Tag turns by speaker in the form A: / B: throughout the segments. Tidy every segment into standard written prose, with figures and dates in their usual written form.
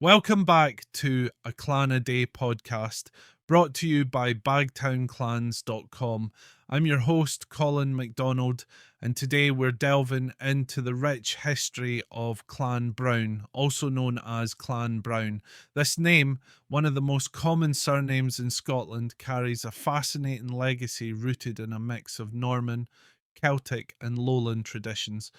A: Welcome back to a Clan a Day podcast brought to you by bagtownclans.com. I'm your host, Colin MacDonald, and today we're delving into the rich history of Clan Broun, also known as Clan Broun. This name, one of the most common surnames in Scotland, carries a fascinating legacy rooted in a mix of Norman, Celtic, and Lowland traditions.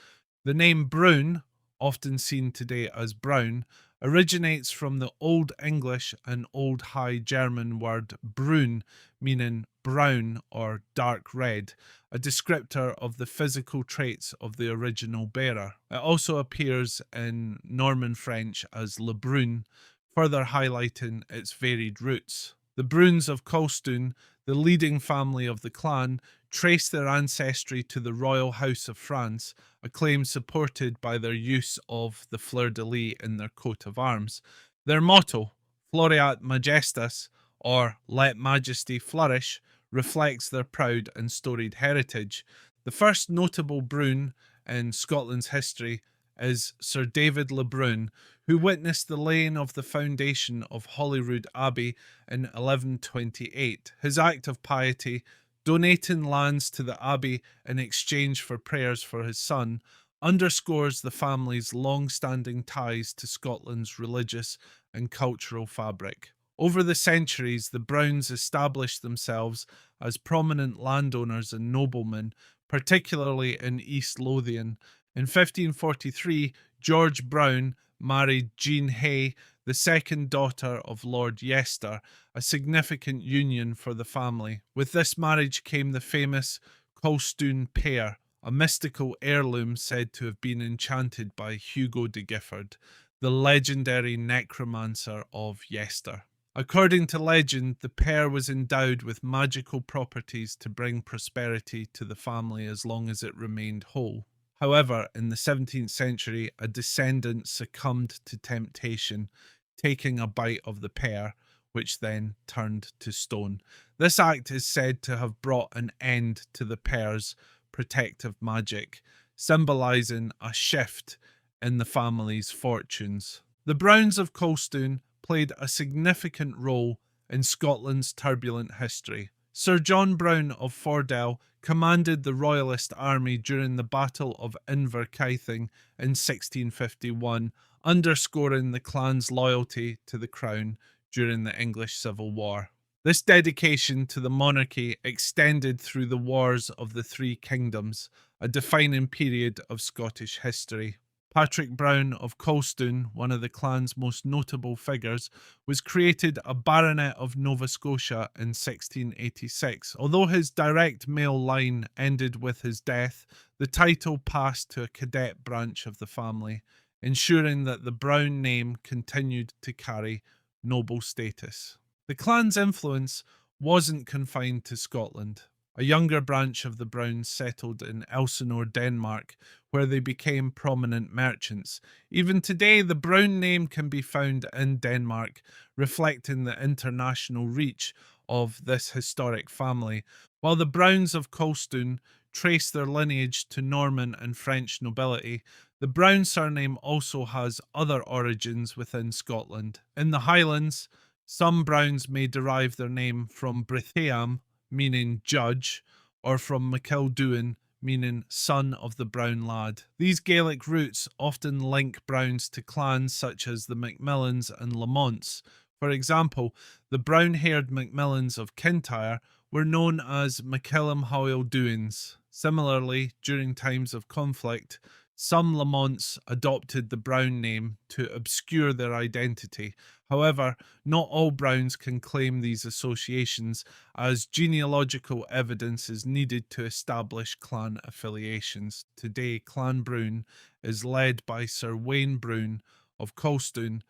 A: The name Broun, often seen today as Brown, originates from the Old English and Old High German word brun, meaning brown or dark red, a descriptor of the physical traits of the original bearer. It also appears in Norman French as Le Brun, further highlighting its varied roots. The Brouns of Colstoun, the leading family of the clan, trace their ancestry to the royal house of France, a claim supported by their use of the fleur-de-lis in their coat of arms. Their motto, Floreat Majestas, or Let Majesty Flourish, reflects their proud and storied heritage. The first notable Broun in Scotland's history is Sir David Le Brun, who witnessed the laying of the foundation of Holyrood Abbey in 1128. His act of piety, donating lands to the abbey in exchange for prayers for his son, underscores the family's long-standing ties to Scotland's religious and cultural fabric. Over the centuries, the Browns established themselves as prominent landowners and noblemen, particularly in East Lothian. In 1543, George Brown married Jean Hay, the second daughter of Lord Yester, a significant union for the family. With this marriage came the famous Colstoun Pear, a mystical heirloom said to have been enchanted by Hugo de Gifford, the legendary necromancer of Yester. According to legend, the pear was endowed with magical properties to bring prosperity to the family as long as it remained whole. However, in the 17th century, a descendant succumbed to temptation, taking a bite of the pear, which then turned to stone. This act is said to have brought an end to the pear's protective magic, symbolising a shift in the family's fortunes. The Brouns of Colstoun played a significant role in Scotland's turbulent history. Sir John Brown of Fordell commanded the Royalist army during the Battle of Inverkeithing in 1651, underscoring the clan's loyalty to the crown during the English Civil War. This dedication to the monarchy extended through the Wars of the Three Kingdoms, a defining period of Scottish history. Patrick Brown of Colstoun, one of the clan's most notable figures, was created a Baronet of Nova Scotia in 1686. Although his direct male line ended with his death, the title passed to a cadet branch of the family, ensuring that the Brown name continued to carry noble status. The clan's influence wasn't confined to Scotland. A younger branch of the Browns settled in Elsinore, Denmark, where they became prominent merchants. Even today, the Brown name can be found in Denmark, reflecting the international reach of this historic family. While the Browns of Colstoun trace their lineage to Norman and French nobility, the Brown surname also has other origins within Scotland. In the Highlands, some Browns may derive their name from Brithéam, meaning judge, or from MacKilduin, meaning son of the brown lad. These Gaelic roots often link Browns to clans such as the MacMillans and Lamonts. For example, the brown-haired MacMillans of Kintyre were known as MacKillum-Hoyle-Duins. Similarly, during times of conflict, some Lamonts adopted the Brown name to obscure their identity. However, not all Browns can claim these associations, as genealogical evidence is needed to establish clan affiliations. Today, Clan Broun is led by Sir Wayne Broun of Colstoun,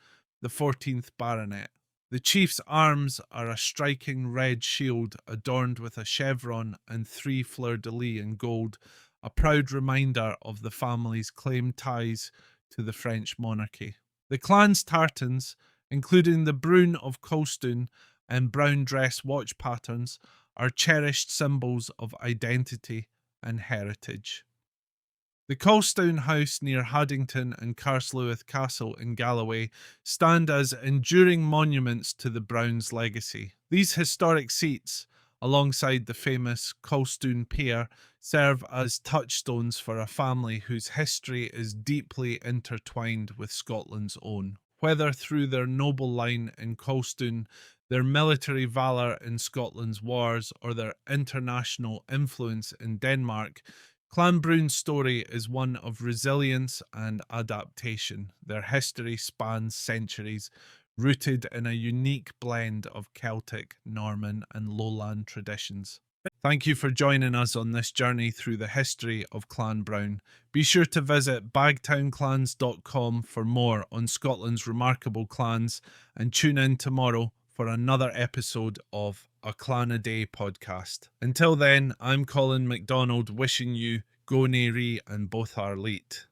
A: the 14th Baronet. The chief's arms are a striking red shield adorned with a chevron and 3 fleur-de-lis in gold, a proud reminder of the family's claimed ties to the French monarchy. The clan's tartans, including the Broun of Colstoun and brown dress watch patterns, are cherished symbols of identity and heritage. The Colstoun House near Haddington and Carsluith Castle in Galloway stand as enduring monuments to the Broun's legacy. These historic seats, alongside the famous Colstoun Pear, serve as touchstones for a family whose history is deeply intertwined with Scotland's own. Whether through their noble line in Colstoun, their military valour in Scotland's wars, or their international influence in Denmark, Clan Broun's story is one of resilience and adaptation. Their history spans centuries, rooted in a unique blend of Celtic, Norman, and Lowland traditions. Thank you for joining us on this journey through the history of Clan Broun. Be sure to visit bagtownclans.com for more on Scotland's remarkable clans, and tune in tomorrow for another episode of A Clan a Day podcast. Until then, I'm Colin MacDonald, wishing you go nae ri and both are leet.